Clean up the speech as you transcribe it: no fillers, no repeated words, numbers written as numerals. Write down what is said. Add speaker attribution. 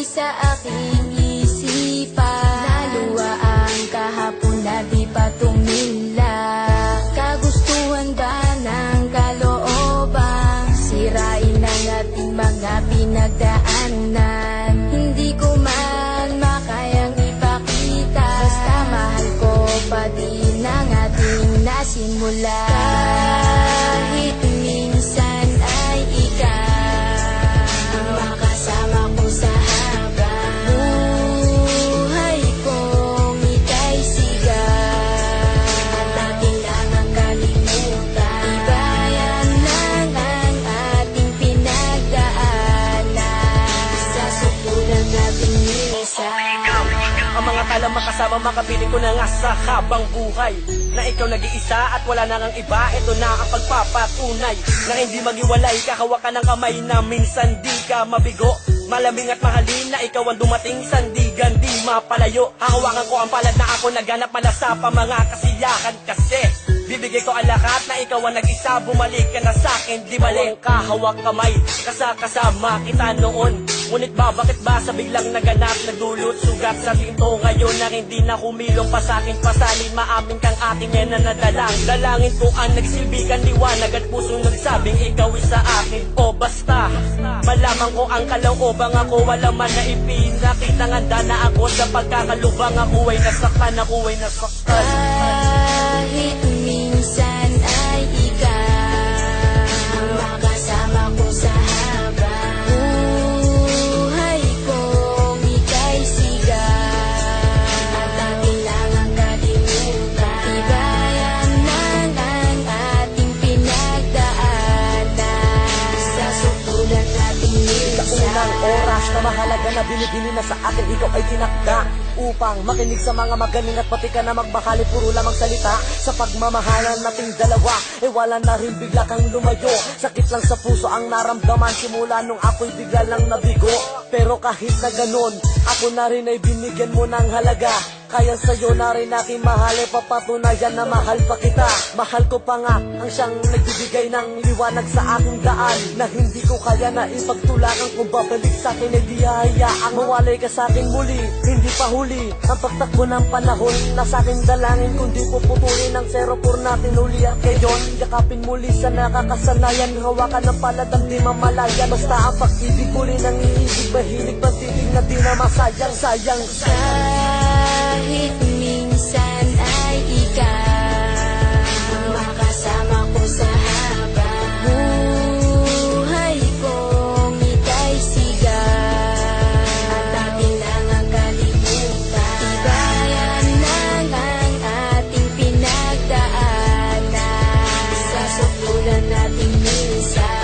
Speaker 1: sa aking isipan. Naluwa ang kahapon na di pa tumila. Kagustuhan ba ng kalooban? Sirain ang ating mga pinagdaanan. Hindi ko man makayang ipakita, basta mahal ko pa din ang ating nasimula. Kahit minsan ay ikaw ang makasama ko sa habang buhay kong ika'y sigaw. At ating lang ang kalimutan, ibayan lang ang ating pinagdaanan. Sa supulan nating isa.
Speaker 2: Ang mga talang makasama makapiling ko na nga sa habang buhay, na ikaw nag-iisa at wala na ngang iba. Ito na ang pagpapatunay na hindi maghiwalay. Kahawakan ng kamay na minsan di ka mabigo. Malamig at mahalin na ikaw ang dumating, sandigan di mapalayo. Hahawakan ko ang palad na ako naganap malasa pa mga kasiyahan kasi bibigay ko ang lahat na ikaw ang nag-isa. Bumalik ka na sa'kin, di balik kahawak kamay. Kasama kita noon, ngunit bakit ba sa biglang naganap nagdulot sugat sa tinto ngayon na hindi na humilong pa sa'kin. Pasalin maamin kang ating yan na nadalang. Dalangin ko ang nagsilbigan liwanag at pusong nagsabing ikaw isa akin. O basta malaman ko ang kalooban ako, wala man na ipinakitang handa na ako sa pagkakalubang. Ako ay nasaktan, ako ay nasaktan.
Speaker 1: Kahit minsan ay ikaw ang makasama ko sa habang buhay kong ika'y sigaw. At ating lang ang kalimutan, ibayan lang ang ating pinagdaanan. Sa supulan nating isa.
Speaker 2: Sa unang oras na mahalaga na binibini na sa akin, ikaw ay tinakda upang makinig sa mga magaling at pati ka na magbakali. Puro lamang salita sa pagmamahalan nating dalawa, eh wala na rin bigla kang lumayo. Sakit lang sa puso ang naramdaman simula nung ako'y bigla lang nabigo. Pero kahit na ganun, ako na rin ay binigyan mo ng halaga. Kaya sa'yo na rin aking mahal, e papatunayan na mahal pa kita. Mahal ko pa nga ang siyang nagbibigay ng liwanag sa aking daan, na hindi ko kaya na ipagtulakan. Kung babalik sa'kin ay di hahayaang mawalay ka sa'kin muli. Hindi pa huli ang pagtakbo ng panahon na sa'king dalangin, kundi puputulin ang 04 natin uli. At ngayon, yakapin muli sa nakakasanayan, hawakan ng palad ang di mamalayan. Basta ang pag-ibig muli nang iibig, mahilig pag-ibig na di na masayang. Sayang
Speaker 1: kahit minsan ay ikaw ang makasama ko sa habang buhay kong ika'y sigaw. At ating lang ang kalimutan, ibayan lang ang ating pinagdaanan. Sa supulan nating minsan.